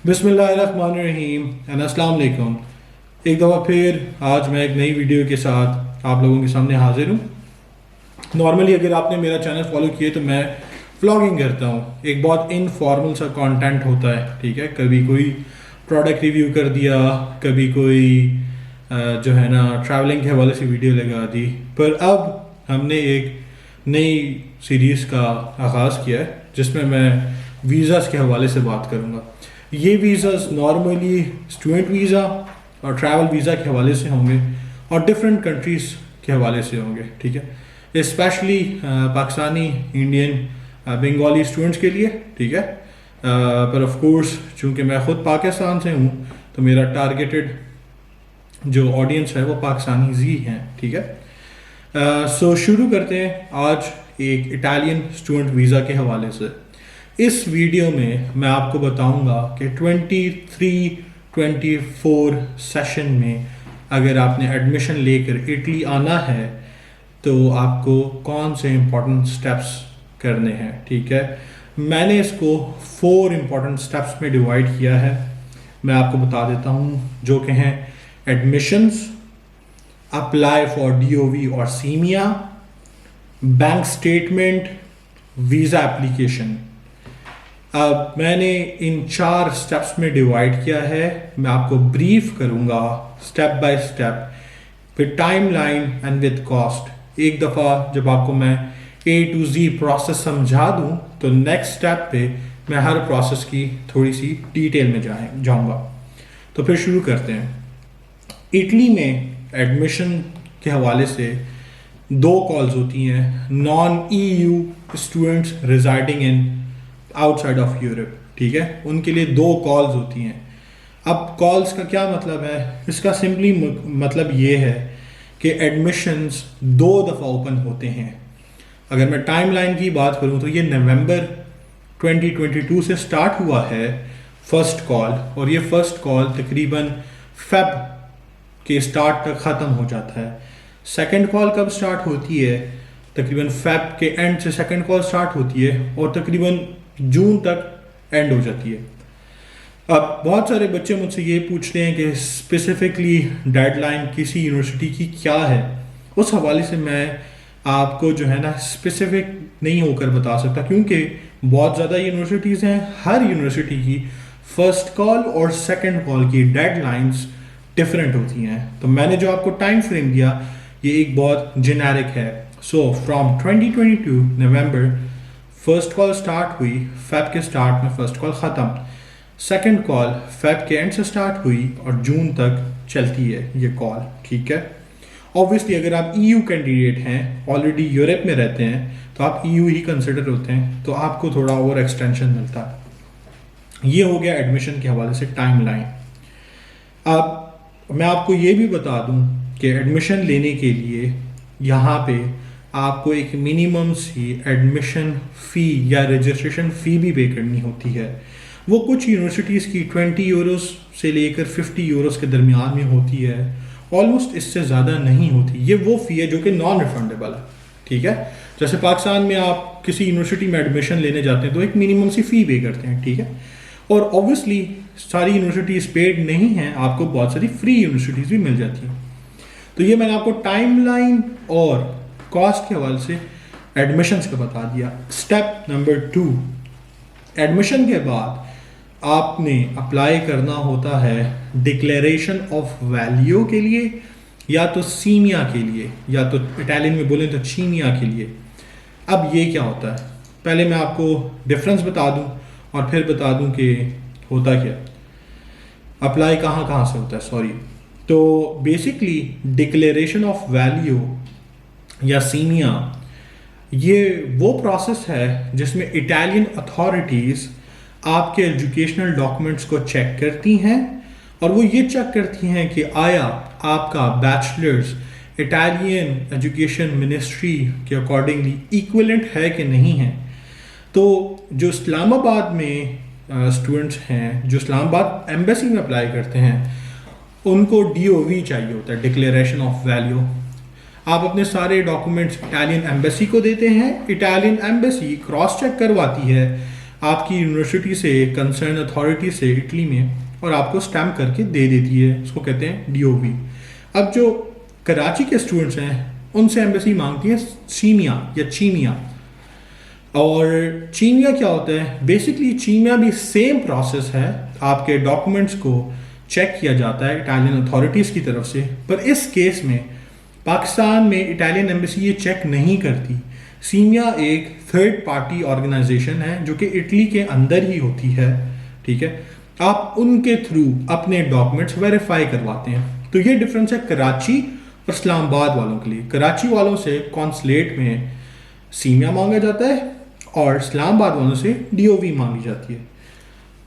बिस्मिल्लाहिर्रहमानिर्रहीम एंड अस्सलाम वालेकुम। एक दफ़ा फिर आज मैं एक नई वीडियो के साथ आप लोगों के सामने हाजिर हूँ। नॉर्मली अगर आपने मेरा चैनल फॉलो किए तो मैं व्लॉगिंग करता हूँ। एक बहुत इनफॉर्मल सा कंटेंट होता है, ठीक है। कभी कोई प्रोडक्ट रिव्यू कर दिया, कभी कोई जो है ना ट्रैवलिंग के हवाले से वीडियो लगा दी। पर अब हमने एक नई सीरीज़ का आगाज़ किया है जिसमें मैं वीज़ाज़ के हवाले से बात करूँगा। ये वीज़ाज़ नॉर्मली स्टूडेंट वीज़ा और ट्रैवल वीज़ा के हवाले से होंगे और डिफरेंट कंट्रीज़ के हवाले से होंगे, ठीक है। Specially Pakistani, Indian, Bengali students के लिए, ठीक है। पर ऑफ कोर्स चूँकि मैं ख़ुद पाकिस्तान से हूँ तो मेरा टारगेटेड जो ऑडियंस है वो पाकिस्तानीज़ ही हैं, ठीक है। सो शुरू करते हैं आज एक इटालियन स्टूडेंट वीज़ा के हवाले से। इस वीडियो में मैं आपको बताऊंगा कि 23-24 सेशन में अगर आपने एडमिशन लेकर इटली आना है तो आपको कौन से इम्पोर्टेंट स्टेप्स करने हैं, ठीक है। मैंने इसको 4 इम्पोर्टेंट स्टेप्स में डिवाइड किया है। मैं आपको बता देता हूँ, जो कि हैं एडमिशंस, अप्लाई फॉर DOV और simia, bank statement, visa application. अब मैंने इन 4 स्टेप्स में डिवाइड किया है। मैं आपको ब्रीफ करूंगा step by step with timeline and with cost. एक दफ़ा जब आपको मैं A to Z प्रोसेस समझा दूं तो नेक्स्ट स्टेप पे मैं हर प्रोसेस की थोड़ी सी डिटेल में जाऊंगा। तो फिर शुरू करते हैं। इटली में एडमिशन के हवाले से 2 कॉल्स होती हैं non EU students residing in outside of Europe, ठीक है। उनके लिए 2 कॉल्स होती हैं। अब कॉल्स का क्या मतलब है? इसका सिंपली मतलब ये है कि एडमिशंस 2 दफ़ा ओपन होते हैं। अगर मैं टाइमलाइन की बात करूं तो ये नवंबर 2022 से स्टार्ट हुआ है फर्स्ट कॉल, और ये फर्स्ट कॉल तकरीबन फेब के स्टार्ट तक ख़त्म हो जाता है। सेकंड कॉल कब स्टार्ट होती है? तकरीबन फेब के एंड से सेकंड कॉल स्टार्ट होती है और तकरीबन जून तक एंड हो जाती है। अब बहुत सारे बच्चे मुझसे ये पूछते हैं कि स्पेसिफिकली डेडलाइन किसी यूनिवर्सिटी की क्या है। उस हवाले से मैं आपको जो है ना स्पेसिफिक नहीं होकर बता सकता, क्योंकि बहुत ज़्यादा यूनिवर्सिटीज़ हैं। हर यूनिवर्सिटी की फर्स्ट कॉल और सेकंड कॉल की डेडलाइंस डिफरेंट होती हैं। तो मैंने जो आपको टाइम फ्रेम दिया ये एक बहुत जेनेरिक है। So from 2022 November first call start हुई, फेब के स्टार्ट में फर्स्ट कॉल ख़त्म। सेकंड कॉल फेब के एंड से स्टार्ट हुई और जून तक चलती है ये कॉल, ठीक है। ऑब्वियसली अगर आप EU कैंडिडेट हैं, ऑलरेडी यूरोप में रहते हैं, तो आप EU ही कंसिडर होते हैं, तो आपको थोड़ा और एक्सटेंशन मिलता है। ये हो गया एडमिशन के हवाले से टाइमलाइन। अब मैं आपको ये भी बता दूं कि एडमिशन लेने के लिए यहाँ पे आपको एक मिनिमम सी एडमिशन फ़ी या रजिस्ट्रेशन फ़ी भी पे करनी होती है। वो कुछ यूनिवर्सिटीज़ की 20 यूरोस से लेकर 50 यूरोस के दरमियान में होती है, ऑलमोस्ट इससे ज़्यादा नहीं होती। ये वो फ़ी है जो कि नॉन रिफंडेबल है, ठीक है। जैसे पाकिस्तान में आप किसी यूनिवर्सिटी में एडमिशन लेने जाते हैं तो एक मिनिमम सी फ़ी पे करते हैं, ठीक है। और ऑब्वियसली सारी यूनिवर्सिटीज़ पेड नहीं हैं, आपको बहुत सारी फ्री यूनिवर्सिटीज़ भी मिल जाती हैं। तो ये मैंने आपको टाइमलाइन और कॉस्ट के हवाले से एडमिशन्स का बता दिया। स्टेप नंबर 2, एडमिशन के बाद आपने अप्लाई करना होता है डिक्लेरेशन ऑफ वैल्यू के लिए या तो सीमिया के लिए, या तो इटालियन में बोलें तो चीनिया के लिए। अब ये क्या होता है, पहले मैं आपको डिफरेंस बता दूं और फिर बता दूं कि होता क्या, अप्लाई कहाँ कहाँ से होता है, सॉरी। तो बेसिकली डिक्लेरेशन ऑफ वैल्यू या सीमिया ये वो प्रोसेस है जिसमें इटालियन अथॉरिटीज़ आपके एजुकेशनल डॉक्यूमेंट्स को चेक करती हैं और वो ये चेक करती हैं कि आया आपका बैचलर्स इटालियन एजुकेशन मिनिस्ट्री के अकॉर्डिंगली इक्विवेलेंट है कि नहीं है। तो जो इस्लामाबाद में स्टूडेंट्स हैं, जो इस्लामाबाद एम्बेसी में अप्लाई करते हैं, उनको DOV चाहिए होता है, डिक्लेरेशन ऑफ वैल्यू। आप अपने सारे डॉक्यूमेंट्स इटालियन एम्बेसी को देते हैं, इटालियन एम्बेसी क्रॉस चेक करवाती है आपकी यूनिवर्सिटी से, कंसर्न अथॉरिटी से इटली में, और आपको स्टैम्प करके दे देती है। उसको कहते हैं DOV। अब जो कराची के स्टूडेंट्स हैं उनसे एम्बेसी मांगती है सीमिया या चीमिया। और चीमिया क्या होता है? बेसिकली चीमिया भी सेम प्रोसेस है, आपके डॉक्यूमेंट्स को चेक किया जाता है इटालियन अथॉरिटीज़ की तरफ से, पर इस केस में पाकिस्तान में इटालियन एम्बेसी ये चेक नहीं करती। सीमिया एक थर्ड पार्टी ऑर्गेनाइजेशन है जो कि इटली के अंदर ही होती है, ठीक है। आप उनके थ्रू अपने डॉक्यूमेंट्स वेरीफाई करवाते हैं। तो ये डिफरेंस है कराची और इस्लामाबाद वालों के लिए। कराची वालों से कॉन्सुलेट में सीमिया मांगा जाता है और इस्लामाबाद वालों से DOV मांगी जाती है।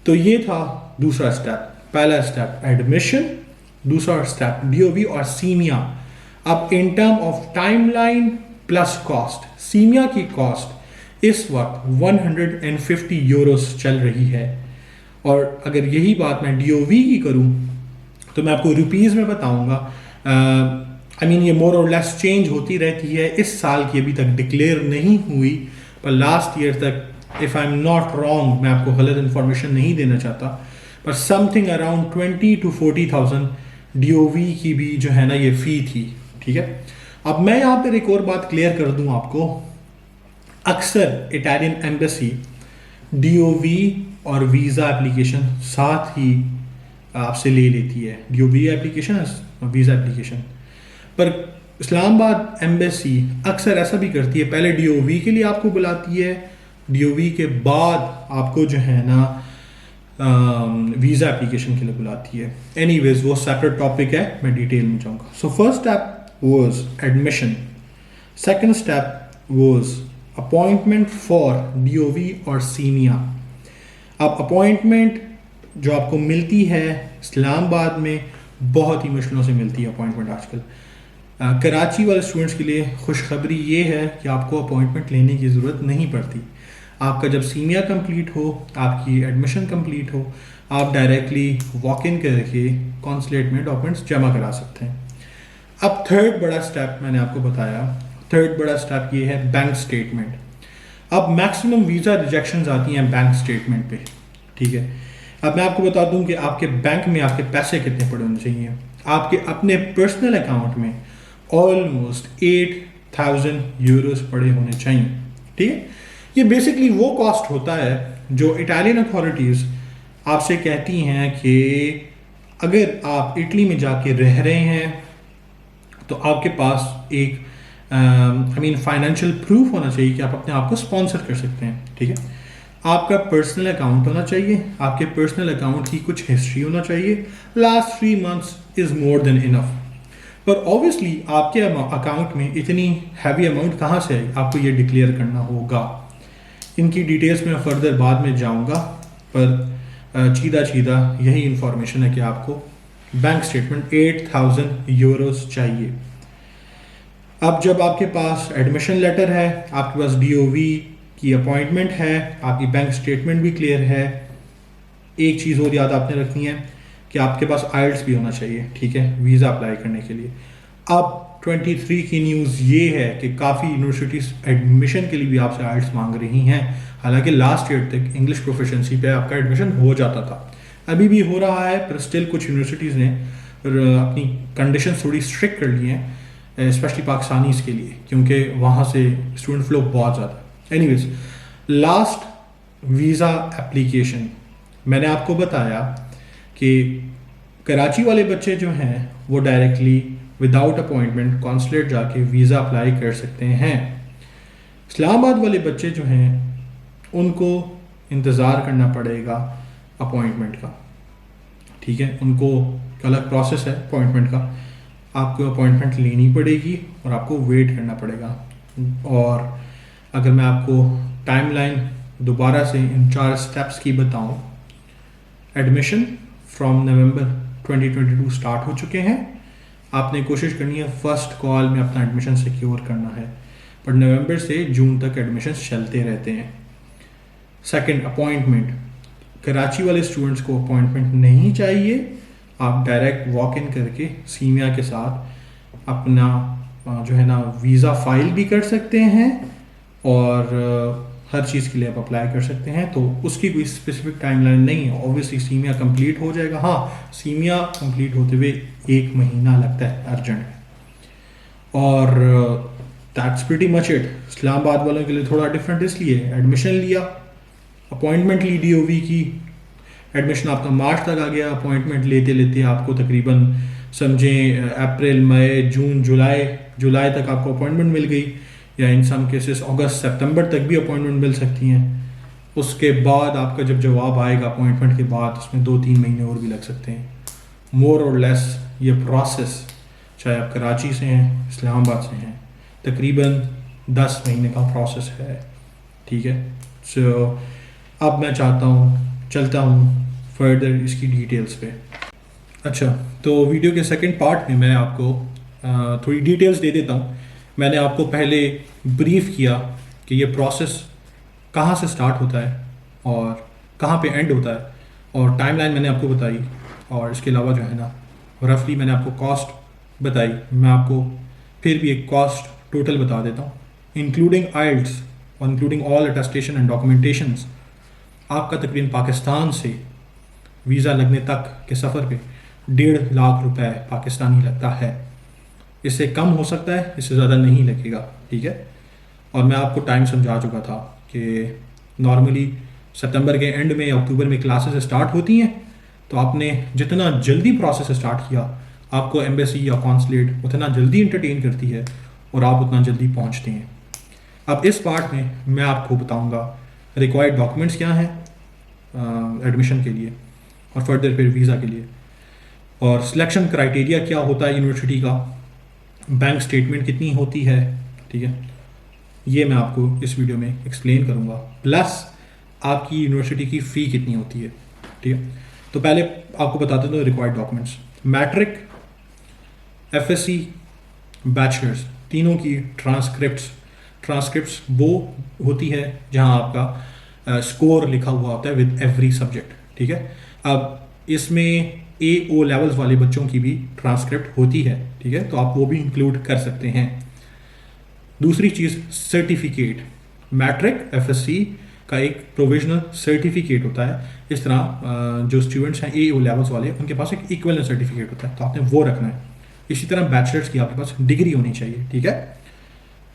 तो ये था दूसरा स्टेप। पहला स्टेप एडमिशन, दूसरा स्टेप DOV और सीमिया। अब in term of timeline plus cost, simia की कॉस्ट इस वक्त 150 यूरोस चल रही है। और अगर यही बात मैं DOV की करूं तो मैं आपको रुपीज़ में बताऊंगा। ये मोर और लेस चेंज होती रहती है। इस साल की अभी तक डिक्लेयर नहीं हुई, पर लास्ट ईयर तक, if I am not wrong, मैं आपको गलत इन्फॉर्मेशन नहीं देना चाहता, पर समथिंग अराउंड 20 to 40,000 DOV की भी जो है ना ये फ़ी थी, ठीक है। अब मैं यहाँ पर एक और बात क्लियर कर दूँ आपको। अक्सर इटालियन एम्बेसी DOV और वीज़ा एप्लीकेशन साथ ही आपसे ले लेती है, DOV एप्लीकेशन और वीज़ा एप्लीकेशन। पर इस्लामाबाद एम्बेसी अक्सर ऐसा भी करती है, पहले DOV के लिए आपको बुलाती है, DOV के बाद आपको जो है ना वीज़ा एप्लीकेशन के लिए बुलाती है। एनीवेज वो सेपरेट टॉपिक है, मैं डिटेल में जाऊँगा। So first step was admission, second step was appointment for DOV और सीमिया। अब अपॉइंटमेंट जो आपको मिलती है इस्लामाबाद में, बहुत ही मुश्किलों से मिलती है अपॉइंटमेंट आजकल। कराची वाले स्टूडेंट्स के लिए खुशखबरी ये है कि आपको अपॉइंटमेंट लेने की ज़रूरत नहीं पड़ती। आपका जब सीमिया कंप्लीट हो, आपकी एडमिशन कंप्लीट हो, आप डायरेक्टली वॉक इन करके कॉन्सुलेट में डॉक्यूमेंट्स जमा करा सकते हैं। अब थर्ड बड़ा स्टेप मैंने आपको बताया, थर्ड बड़ा स्टेप ये है बैंक स्टेटमेंट। अब मैक्सिमम वीज़ा रिजेक्शंस आती हैं बैंक स्टेटमेंट पे, ठीक है। अब मैं आपको बता दूं कि आपके बैंक में आपके पैसे कितने पड़े होने चाहिए। आपके अपने पर्सनल अकाउंट में ऑलमोस्ट 8,000 यूरोस पड़े होने चाहिए, ठीक है। ये बेसिकली वो कॉस्ट होता है जो इटालियन अथॉरिटीज़ आपसे कहती हैं कि अगर आप इटली में जाके रह रहे हैं तो आपके पास एक फाइनेंशियल प्रूफ होना चाहिए कि आप अपने आप को स्पॉन्सर कर सकते हैं, ठीक है। आपका पर्सनल अकाउंट होना चाहिए, आपके पर्सनल अकाउंट की कुछ हिस्ट्री होना चाहिए, last 3 months is more than enough. पर ऑब्वियसली आपके अकाउंट में इतनी हैवी अमाउंट कहाँ से है, आपको ये डिक्लेयर करना होगा। इनकी डिटेल्स में फर्दर बाद में जाऊँगा, पर सीधा यही इंफॉर्मेशन है कि आपको बैंक स्टेटमेंट 8,000 यूरोस चाहिए। अब जब आपके पास एडमिशन लेटर है, आपके पास DOV की अपॉइंटमेंट है, आपकी बैंक स्टेटमेंट भी क्लियर है, एक चीज़ और याद आपने रखनी है कि आपके पास IELTS भी होना चाहिए, ठीक है, वीज़ा अप्लाई करने के लिए। अब 23 की न्यूज़ ये है कि काफ़ी यूनिवर्सिटीज़ एडमिशन के लिए भी आपसे IELTS मांग रही हैं। हालांकि लास्ट ईयर तक इंग्लिश प्रोफिशिएंसी पे आपका एडमिशन हो जाता था, अभी भी हो रहा है, पर स्टिल कुछ यूनिवर्सिटीज़ ने अपनी कंडीशन थोड़ी स्ट्रिक्ट कर ली हैं, स्पेशली पाकिस्तानीज़ के लिए, क्योंकि वहाँ से स्टूडेंट फ्लो बहुत ज़्यादा। एनीवेज, लास्ट वीज़ा एप्लीकेशन मैंने आपको बताया कि कराची वाले बच्चे जो हैं वो डायरेक्टली विदाउट अपॉइंटमेंट कॉन्सुलेट जाके वीज़ा अप्लाई कर सकते हैं। इस्लामाबाद वाले बच्चे जो हैं उनको इंतज़ार करना पड़ेगा अपॉइंटमेंट का, ठीक है। उनको अलग प्रोसेस है अपॉइंटमेंट का, आपको अपॉइंटमेंट लेनी पड़ेगी और आपको वेट करना पड़ेगा। और अगर मैं आपको टाइमलाइन दोबारा से इन 4 स्टेप्स की बताऊं, एडमिशन फ्रॉम नवंबर 2022 स्टार्ट हो चुके हैं। आपने कोशिश करनी है फर्स्ट कॉल में अपना एडमिशन सिक्योर करना है, पर नवंबर से जून तक एडमिशन चलते रहते हैं। Second, appointment. कराची वाले स्टूडेंट्स को अपॉइंटमेंट नहीं चाहिए, आप डायरेक्ट वॉक इन करके सीमिया के साथ अपना जो है ना वीज़ा फाइल भी कर सकते हैं और हर चीज़ के लिए आप अप्लाई कर सकते हैं, तो उसकी कोई स्पेसिफिक टाइमलाइन नहीं है। ऑब्वियसली सीमिया कंप्लीट हो जाएगा, हाँ सीमिया कंप्लीट होते हुए 1 महीना लगता है अर्जेंट में। और that's pretty much it. Islamabad वालों के लिए थोड़ा डिफरेंट इसलिए एडमिशन लिया, अपॉइंटमेंट ली DOV की, एडमिशन आपका मार्च तक आ गया, अपॉइंटमेंट लेते लेते आपको तकरीबन समझें अप्रैल मई जून जुलाई तक आपको अपॉइंटमेंट मिल गई, या इन सम केसेस अगस्त सितंबर तक भी अपॉइंटमेंट मिल सकती हैं। उसके बाद आपका जब जवाब आएगा अपॉइंटमेंट के बाद, उसमें 2-3 महीने और भी लग सकते हैं। मोर और लेस ये प्रोसेस, चाहे आप कराची से हैं इस्लामाबाद से हैं, तकरीबन 10 महीने का प्रोसेस है, ठीक है। सो अब मैं चाहता हूँ चलता हूँ फर्दर इसकी डिटेल्स पे। अच्छा, तो वीडियो के सेकंड पार्ट में मैं आपको थोड़ी डिटेल्स दे देता हूँ। मैंने आपको पहले ब्रीफ किया कि ये प्रोसेस कहाँ से स्टार्ट होता है और कहाँ पे एंड होता है, और टाइमलाइन मैंने आपको बताई, और इसके अलावा जो है ना रफली मैंने आपको कॉस्ट बताई। मैं आपको फिर भी एक कॉस्ट टोटल बता देता हूँ, इंक्लूडिंग आइल्ट्स और including all attestation and documentations. आपका तकरीबन पाकिस्तान से वीज़ा लगने तक के सफ़र पे 1.5 लाख रुपए पाकिस्तानी लगता है। इससे कम हो सकता है, इससे ज़्यादा नहीं लगेगा, ठीक है। और मैं आपको टाइम समझा चुका था कि नॉर्मली सितंबर के एंड में या अक्टूबर में क्लासेस स्टार्ट होती हैं, तो आपने जितना जल्दी प्रोसेस स्टार्ट किया, आपको एम्बेसी या कॉन्सुलेट उतना जल्दी इंटरटेन करती है और आप उतना जल्दी पहुंचते हैं। अब इस पार्ट में मैं आपको बताऊंगा रिक्वायर्ड डॉक्यूमेंट्स क्या हैं एडमिशन के लिए और फर्दर फिर वीज़ा के लिए, और सिलेक्शन क्राइटेरिया क्या होता है यूनिवर्सिटी का, बैंक स्टेटमेंट कितनी होती है, ठीक है। ये मैं आपको इस वीडियो में एक्सप्लेन करूँगा, प्लस आपकी यूनिवर्सिटी की फ़ी कितनी होती है, ठीक है। तो पहले आपको बता देता हूँ required documents. Matric, FSC, bachelors, तीनों की ट्रांसक्रिप्ट्स वो होती है जहाँ आपका स्कोर लिखा हुआ होता है विद एवरी सब्जेक्ट, ठीक है। अब इसमें AO लेवल्स वाले बच्चों की भी ट्रांसक्रिप्ट होती है, ठीक है, तो आप वो भी इंक्लूड कर सकते हैं। दूसरी चीज़ सर्टिफिकेट, मैट्रिक FSC का एक प्रोविजनल सर्टिफिकेट होता है। इस तरह जो स्टूडेंट्स हैं AO लेवल्स वाले, उनके पास एक इक्विवेलेंट सर्टिफिकेट होता है, तो आपने वो रखना है। इसी तरह बैचलर्स की आपके पास डिग्री होनी चाहिए, ठीक है।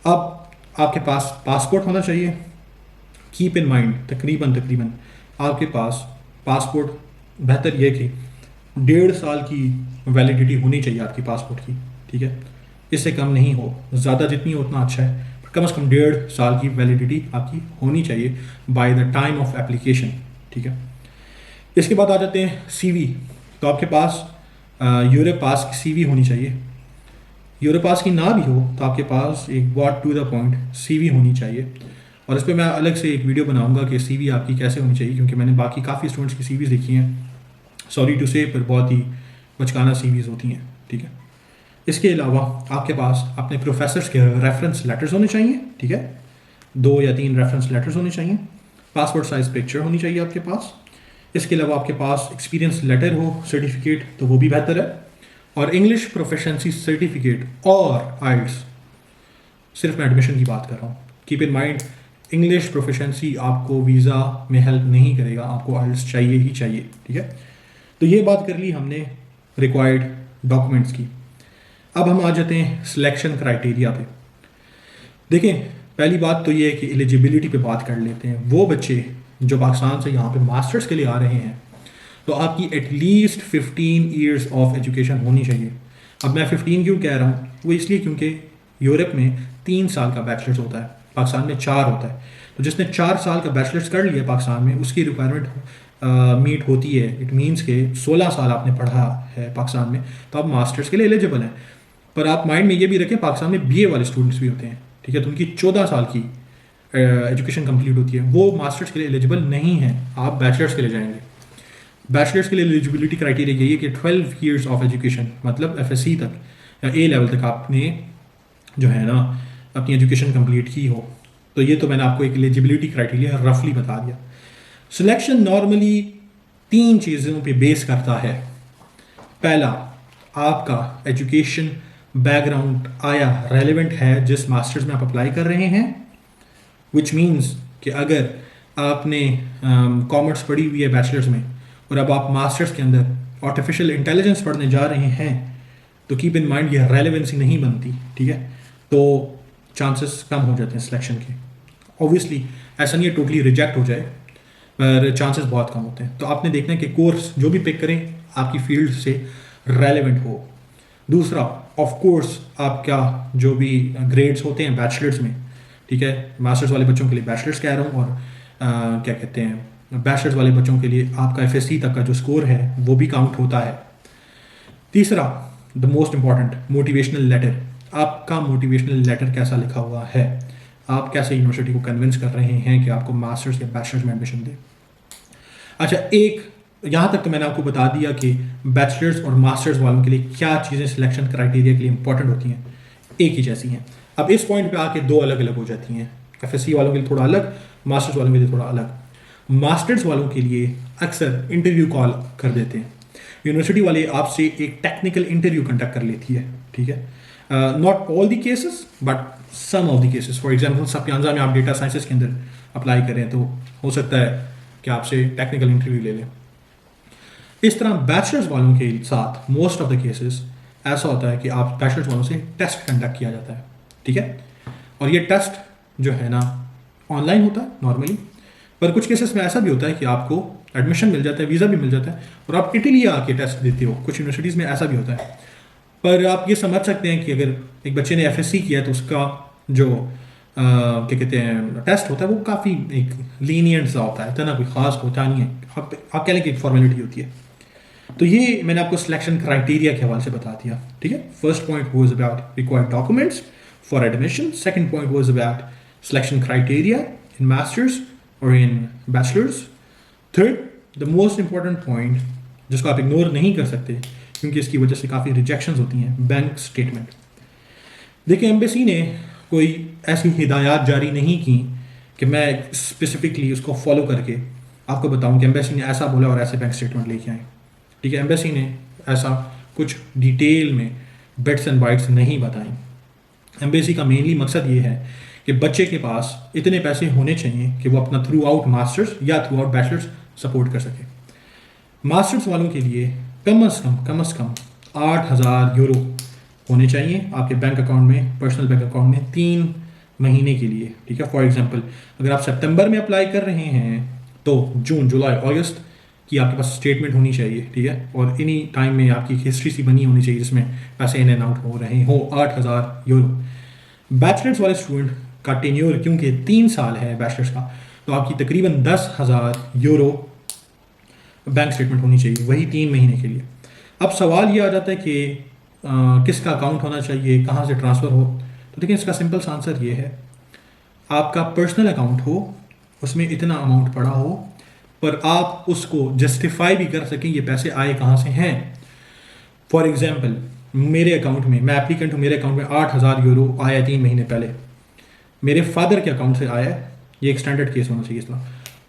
अब आपके पास पासपोर्ट होना चाहिए। कीप इन माइंड तकरीबन आपके पास पासपोर्ट, बेहतर यह कि 1.5 साल की वैलिडिटी होनी चाहिए आपकी पासपोर्ट की, ठीक है। इससे कम नहीं हो, ज़्यादा जितनी हो उतना अच्छा है, पर कम से कम 1.5 साल की वैलिडिटी आपकी होनी चाहिए by the time of application, ठीक है। इसके बाद आ जाते हैं CV। तो आपके पास यूरोप पास की CV होनी चाहिए। यूरोप पास की ना भी हो तो आपके पास एक बहुत टू द पॉइंट CV होनी चाहिए, और इस पर मैं अलग से एक वीडियो बनाऊंगा कि CV आपकी कैसे होनी चाहिए, क्योंकि मैंने बाकी काफ़ी स्टूडेंट्स की CVs देखी हैं, सॉरी टू से, पर बहुत ही बचकाना CVs होती हैं, ठीक है। इसके अलावा आपके पास अपने प्रोफेसर्स के रेफरेंस लेटर्स होने चाहिए, ठीक है, 2 या 3 रेफरेंस लेटर्स होने चाहिए। पासपोर्ट साइज पिक्चर होनी चाहिए आपके पास। इसके अलावा आपके पास एक्सपीरियंस लेटर हो, सर्टिफिकेट, तो वो भी बेहतर है। और इंग्लिश प्रोफिशिएंसी सर्टिफिकेट और आइल्ट्स, सिर्फ मैं एडमिशन की बात कर रहा हूँ। Keep in mind English proficiency आपको वीज़ा में हेल्प नहीं करेगा, आपको आइल्ट्स चाहिए ही चाहिए, ठीक है। तो ये बात कर ली हमने रिक्वायर्ड डॉक्यूमेंट्स की। अब हम आ जाते हैं सिलेक्शन क्राइटेरिया पे। देखें, पहली बात तो ये है कि एलिजिबिलिटी पे बात कर लेते हैं। वो बच्चे जो पाकिस्तान से यहाँ पे मास्टर्स के लिए आ रहे हैं, तो आपकी एटलीस्ट 15 ईयर्स ऑफ एजुकेशन होनी चाहिए। अब मैं 15 क्यों कह रहा हूँ, वो इसलिए क्योंकि यूरोप में 3 साल का बैचलर्स होता है, पाकिस्तान में 4 होता है। तो जिसने 4 साल का बैचलर्स कर लिया पाकिस्तान में, उसकी रिक्वायरमेंट मीट होती है। इट मीन्स के 16 साल आपने पढ़ा है पाकिस्तान में, तो आप मास्टर्स के लिए एलिजिबल हैं। पर आप माइंड में ये भी रखें, पाकिस्तान में BA वाले स्टूडेंट्स भी होते हैं, ठीक है, तो उनकी 14 साल की एजुकेशन कंप्लीट होती है, वो मास्टर्स के लिए एलिजिबल नहीं है, आप बैचलर्स के लिए जाएंगे। बैचलर्स के लिए एलिजिबिलिटी क्राइटेरिया यही है कि 12 ईयर्स ऑफ एजुकेशन, मतलब FSC तक या A लेवल तक आपने जो है ना अपनी एजुकेशन कंप्लीट की हो। तो ये तो मैंने आपको एक एलिजिबिलिटी क्राइटेरिया रफली बता दिया। सिलेक्शन नॉर्मली 3 चीज़ों पे बेस करता है। पहला, आपका एजुकेशन बैकग्राउंड आया रेलेवेंट है जिस मास्टर्स में आप अप्लाई कर रहे हैं, विच मीन्स कि अगर आपने कॉमर्स पढ़ी हुई है बैचलर्स में और अब आप मास्टर्स के अंदर आर्टिफिशियल इंटेलिजेंस पढ़ने जा रहे हैं, तो कीप इन माइंड ये रेलेवेंसी नहीं बनती, ठीक है। तो चांसेस कम हो जाते हैं सिलेक्शन के। ऑब्वियसली ऐसा नहीं है टोटली रिजेक्ट हो जाए, पर चांसेस बहुत कम होते हैं। तो आपने देखना है कि कोर्स जो भी पिक करें आपकी फील्ड से रेलेवेंट हो। दूसरा, ऑफ कोर्स आपका जो भी ग्रेड्स होते हैं बैचलर्स में, ठीक है, मास्टर्स वाले बच्चों के लिए बैचलर्स कह रहा हूँ, और क्या कहते हैं बैचलर्स वाले बच्चों के लिए आपका एफएससी तक का जो स्कोर है वो भी काउंट होता है। तीसरा, the most important, motivational letter. आपका मोटिवेशनल लेटर कैसा लिखा हुआ है, आप कैसे यूनिवर्सिटी को कन्विंस कर रहे हैं कि आपको मास्टर्स या बैचलर्स में एडमिशन दे। अच्छा, एक यहाँ तक तो मैंने आपको बता दिया कि बैचलर्स और मास्टर्स वालों के लिए क्या चीज़ें सिलेक्शन क्राइटेरिया के लिए इंपॉर्टेंट होती हैं, एक ही जैसी हैं। अब इस पॉइंट पे आके दो अलग अलग हो जाती हैं, एफएससी वालों के लिए थोड़ा अलग, मास्टर्स वालों के लिए थोड़ा अलग। मास्टर्स वालों के लिए अक्सर इंटरव्यू कॉल कर देते हैं, यूनिवर्सिटी वाले आपसे एक टेक्निकल इंटरव्यू कंडक्ट कर लेती है, ठीक है। Not all the cases but some of the cases. For example Sapienza में आप डेटा साइंसेस के अंदर अप्लाई करें तो हो सकता है कि आपसे टेक्निकल इंटरव्यू ले लें। इस तरह बैचलर्स वालों के साथ मोस्ट ऑफ द केसेस ऐसा होता है कि आप बैचलर्स वालों से टेस्ट कंडक्ट किया जाता है, ठीक है। और ये टेस्ट जो है ना ऑनलाइन होता है नॉर्मली, पर कुछ केसेस में ऐसा भी होता है कि आपको एडमिशन मिल जाता है, वीज़ा भी मिल जाता है और आप इटली आके टेस्ट देते हो। कुछ यूनिवर्सिटीज़ में ऐसा भी होता है। पर आप ये समझ सकते हैं कि अगर एक बच्चे ने एफएससी किया है तो उसका जो क्या कहते हैं टेस्ट होता है वो काफ़ी एक लीनियंट सा होता है, इतना कोई ख़ास होता नहीं है। आप कह लें कि एक फॉर्मेलिटी होती है। तो ये मैंने आपको सिलेक्शन क्राइटेरिया के हवाले से बता दिया, ठीक है। First point was about required documents for admission, second point was about selection criteria in masters और in bachelors. Third, the most important point जिसको आप इग्नोर नहीं कर सकते क्योंकि इसकी वजह से काफ़ी रिजेक्शंस होती हैं, बैंक स्टेटमेंट। देखिए, एम्बेसी ने कोई ऐसी हिदायत जारी नहीं की कि मैं स्पेसिफिकली उसको फॉलो करके आपको बताऊं कि एम्बेसी ने ऐसा बोला और ऐसे बैंक स्टेटमेंट लेके आए, ठीक है। एम्बेसी ने ऐसा कुछ डिटेल में बिट्स एंड बाइट्स नहीं बताई। एम्बेसी का मेनली मकसद ये है कि बच्चे के पास इतने पैसे होने चाहिए कि वो अपना थ्रू आउट मास्टर्स या थ्रू आउट बैचलर्स सपोर्ट कर सके। मास्टर्स वालों के लिए कम अज़ कम 8,000 यूरो होने चाहिए आपके बैंक अकाउंट में, पर्सनल बैंक अकाउंट में 3 महीने के लिए, ठीक है। फॉर एग्जांपल अगर आप सितंबर में अप्लाई कर रहे हैं तो जून, जुलाई, अगस्त की आपके पास स्टेटमेंट होनी चाहिए, ठीक है। और इन्हीं टाइम में आपकी हिस्ट्री सी बनी होनी चाहिए जिसमें पैसे इन एंड आउट हो रहे हो। 8,000 यूरो। बैचलर्स वाले स्टूडेंट का टेन्योर क्योंकि 3 साल है बैचलर्स का, तो आपकी तकरीबन 10,000 यूरो बैंक स्टेटमेंट होनी चाहिए, वही 3 महीने के लिए। अब सवाल ये आ जाता है कि किसका अकाउंट होना चाहिए, कहाँ से ट्रांसफ़र हो। तो देखिए, इसका सिंपल सा आंसर ये है, आपका पर्सनल अकाउंट हो, उसमें इतना अमाउंट पड़ा हो, पर आप उसको जस्टिफाई भी कर सकें ये पैसे आए कहाँ से हैं। फॉर एग्जांपल मेरे अकाउंट में, मैं एप्लीकेंट हूँ, मेरे अकाउंट में 8,000 यूरो आया 3 महीने पहले, मेरे फादर के अकाउंट से आया, ये एक स्टैंडर्ड केस होना चाहिए इसका,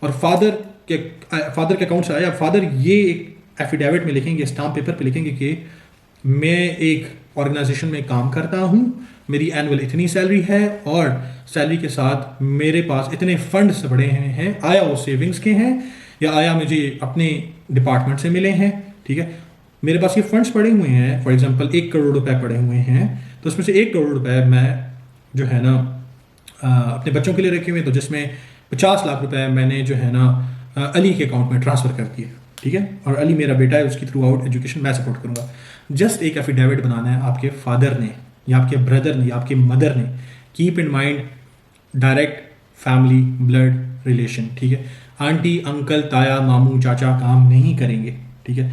और फादर के अकाउंट से आया। फादर ये एक एफिडेविट में लिखेंगे, स्टाम्प पेपर पे लिखेंगे कि मैं एक ऑर्गेनाइजेशन में काम करता हूँ, मेरी एनुअल इतनी सैलरी है और सैलरी के साथ मेरे पास इतने फंड्स पड़े हैं, आया वो सेविंग्स के हैं या आया मुझे अपने डिपार्टमेंट से मिले हैं, ठीक है। मेरे पास ये फंड्स पड़े हुए हैं, फॉर एग्जांपल 1 करोड़ रुपए पड़े हुए हैं, तो उसमें से 1 करोड़ रुपए मैं जो है ना अपने बच्चों के लिए रखे हुए, तो जिसमें 50 लाख रुपए मैंने जो है ना अली के अकाउंट में ट्रांसफ़र कर दिए, ठीक है। और अली मेरा बेटा है, उसकी थ्रू आउट एजुकेशन मैं सपोर्ट करूँगा। जस्ट एक एफिडेविट बनाना है आपके फादर ने या आपके ब्रदर ने या आपके मदर ने। Keep in mind direct family blood relation, ठीक है। आंटी, अंकल, ताया, मामू, चाचा काम नहीं करेंगे, ठीक है।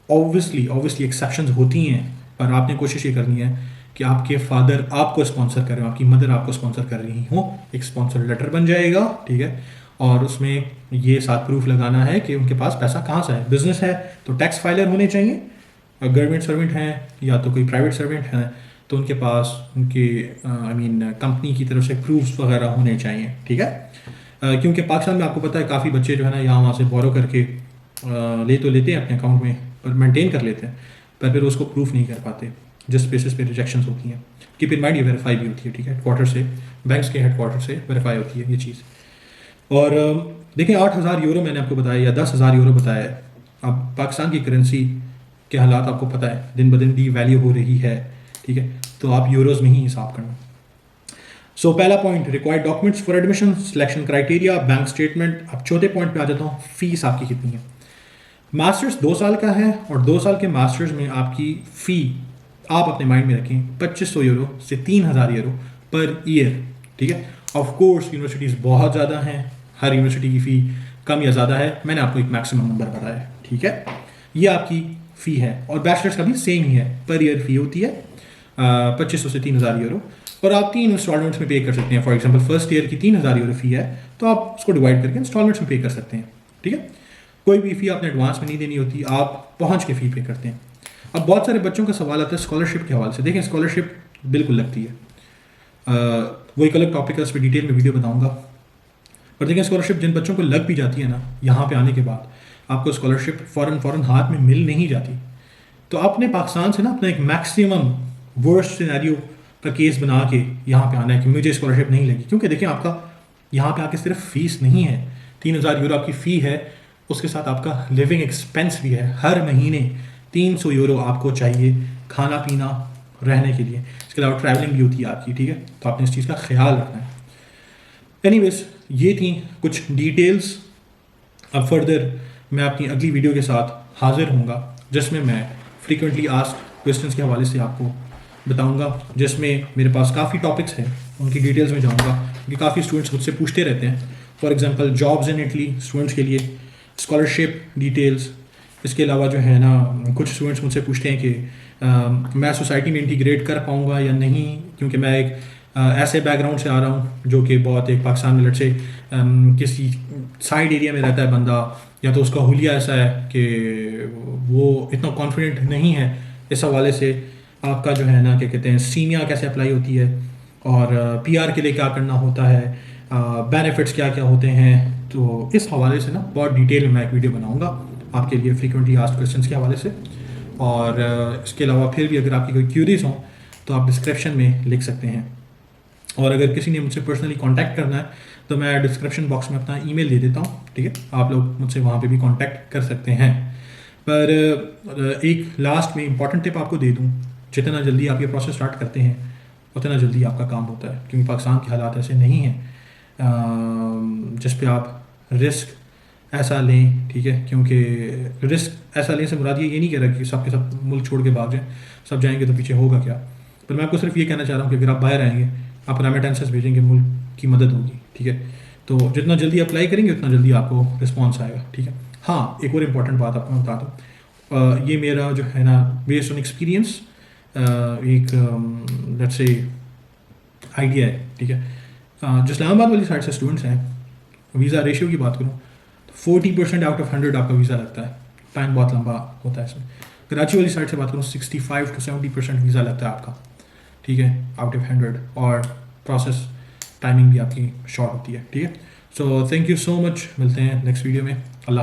ऑब्वियसली एक्सेप्शंस होती हैं, पर आपने कोशिश ये करनी है कि आपके फादर आपको स्पॉन्सर कर रहे हो, आपकी मदर आपको स्पॉन्सर कर रही हो, एक स्पॉन्सर लेटर बन जाएगा, ठीक है। और उसमें ये साथ प्रूफ लगाना है कि उनके पास पैसा कहाँ से है। बिजनेस है तो टैक्स फाइलर होने चाहिए, गवर्नमेंट सर्वेंट हैं या तो कोई प्राइवेट सर्वेंट हैं तो उनके पास उनके कंपनी की तरफ से प्रूफ्स वगैरह होने चाहिए, ठीक है। क्योंकि पाकिस्तान में आपको पता है काफ़ी बच्चे जो है ना यहाँ वहाँ से बोरो करके ले तो लेते हैं अपने अकाउंट में और मेंटेन कर लेते हैं, पर फिर उसको प्रूफ नहीं कर पाते, जिस बेसिस पे रिजेक्शंस होती हैं। कीप इन माइंड ये वेरीफाई भी होती है, ठीक है, हेडक्वार्टर से, बैंक्स के हेडक्वार्टर से वेरीफाई होती है ये चीज़। और देखिए 8,000 यूरो मैंने आपको बताया या 10,000 यूरो बताया है। अब पाकिस्तान की करेंसी के हालात आपको पता है, दिन ब दिन डी वैल्यू हो रही है, ठीक है, तो आप यूरोज़ में ही हिसाब करना। सो पहला point, required documents for admission, selection criteria, bank statement. अब चौथे पॉइंट पे आ जाता हूँ, फीस आपकी कितनी है। मास्टर्स 2 साल का है और 2 साल के मास्टर्स में आपकी फ़ी आप अपने माइंड में रखें 2500 यूरो से 3,000 यूरो पर ईयर, ठीक है। ऑफ कोर्स यूनिवर्सिटीज़ बहुत ज़्यादा हैं, हर यूनिवर्सिटी की फ़ी कम या ज़्यादा है, मैंने आपको एक मैक्सिमम नंबर बताया है, ठीक है। ये आपकी फ़ी है और बैचलर्स का भी सेम ही है, पर ईयर फ़ी होती है 2500 से 3,000 यूरो और आप 3 इंस्टॉलमेंट्स में पे कर सकते हैं। फॉर एग्जांपल फर्स्ट ईयर की 3,000 यूरो फ़ी है तो आप उसको डिवाइड करके इंस्टॉलमेंट्स में पे कर सकते हैं, ठीक है। कोई भी फ़ी आपने एडवांस में नहीं देनी होती, आप पहुँच के फ़ी पे करते हैं। अब बहुत सारे बच्चों का सवाल आता है स्कॉलरशिप के हवाले से। देखें स्कॉलरशिप बिल्कुल लगती है, वो एक अलग टॉपिक है, उस पर डिटेल में वीडियो बताऊंगा। पर देखिए स्कॉलरशिप जिन बच्चों को लग भी जाती है ना, यहाँ पे आने के बाद आपको स्कॉलरशिप फ़ौरन हाथ में मिल नहीं जाती, तो आपने पाकिस्तान से ना अपना एक मैक्सिमम वर्स्ट सिनेरियो का केस बना के यहाँ पे आना है कि मुझे स्कॉलरशिप नहीं लगी। क्योंकि देखिए आपका यहाँ पे आके सिर्फ फीस नहीं है, 3,000 यूरो आपकी फ़ी है, उसके साथ आपका लिविंग एक्सपेंस भी है। हर महीने 300 यूरो आपको चाहिए खाना पीना रहने के लिए, इसके अलावा ट्रैवलिंग भी होती है आपकी, ठीक है, तो आपने इस चीज़ का ख्याल रखना है। एनीवेज ये थी कुछ डिटेल्स। अब फर्दर मैं अपनी अगली वीडियो के साथ हाजिर होऊंगा जिसमें मैं फ्रीक्वेंटली आस्क्ड क्वेश्चंस के हवाले से आपको बताऊंगा, जिसमें मेरे पास काफ़ी टॉपिक्स हैं, उनकी डिटेल्स में जाऊंगा क्योंकि काफ़ी स्टूडेंट्स मुझसे पूछते रहते हैं। For example jobs in Italy students के लिए, स्कॉलरशिप डिटेल्स, इसके अलावा जो है ना कुछ स्टूडेंट्स मुझसे पूछते हैं कि मैं सोसाइटी में इंटीग्रेट कर पाऊँगा या नहीं, क्योंकि मैं एक ऐसे बैकग्राउंड से आ रहा हूँ जो कि बहुत एक पाकिस्तान में लट से किसी साइड एरिया में रहता है बंदा, या तो उसका हुलिया ऐसा है कि वो इतना कॉन्फिडेंट नहीं है। इस हवाले से आपका जो है ना क्या कहते हैं सीनिया कैसे अप्लाई होती है और पीआर के लिए क्या करना होता है, बेनिफिट्स क्या क्या होते हैं, तो इस हवाले से ना बहुत डिटेल में मैं एक वीडियो बनाऊँगा आपके लिए फ्रीक्वेंटली आस्क्ड क्वेश्चंस के हवाले से। और इसके अलावा फिर भी अगर आपकी कोई क्यूरीज हों तो आप डिस्क्रिप्शन में लिख सकते हैं, और अगर किसी ने मुझसे पर्सनली कांटेक्ट करना है तो मैं डिस्क्रिप्शन बॉक्स में अपना ईमेल दे देता हूँ, ठीक है, आप लोग मुझसे वहाँ पे भी कांटेक्ट कर सकते हैं। पर एक लास्ट में इंपॉर्टेंट टिप आपको दे दूँ, जितना जल्दी आप ये प्रोसेस स्टार्ट करते हैं उतना जल्दी आपका काम होता है, क्योंकि पाकिस्तान के हालात ऐसे नहीं हैं जिस पे आप रिस्क ऐसा लें, ठीक है, क्योंकि रिस्क ऐसा लें से मुराद ये नहीं कह रहा कि सब के सब मुल्क छोड़ के भाग जाएं, सब जाएंगे तो पीछे होगा क्या। पर मैं आपको सिर्फ ये कहना चाह रहा हूँ कि अगर आप बाहर आएंगे, आप रेमिटेंसेस भेजेंगे, मुल्क की मदद होगी, ठीक है, तो जितना जल्दी अप्लाई करेंगे उतना जल्दी आपको रिस्पॉन्स आएगा, ठीक है। हाँ, एक और इम्पॉर्टेंट बात आपको मैं बता दूँ, ये मेरा जो है ना बेस्ड ऑन एक्सपीरियंस एक लेट्स से आइडिया है, ठीक है। जो इस्लामाबाद वाली साइड से स्टूडेंट्स हैं, वीज़ा रेशियो की बात करूँ 40% आउट ऑफ 100 आपका वीज़ा लगता है, टाइम बहुत लंबा होता है इसमें। कराची वाली साइड से बात करूँ 65 to 70% वीज़ा लगता है आपका, ठीक है, आउट ऑफ 100, और प्रोसेस टाइमिंग भी आपकी शॉर्ट होती है, ठीक है। So thank you so much, मिलते हैं नेक्स्ट वीडियो में। अल्लाह।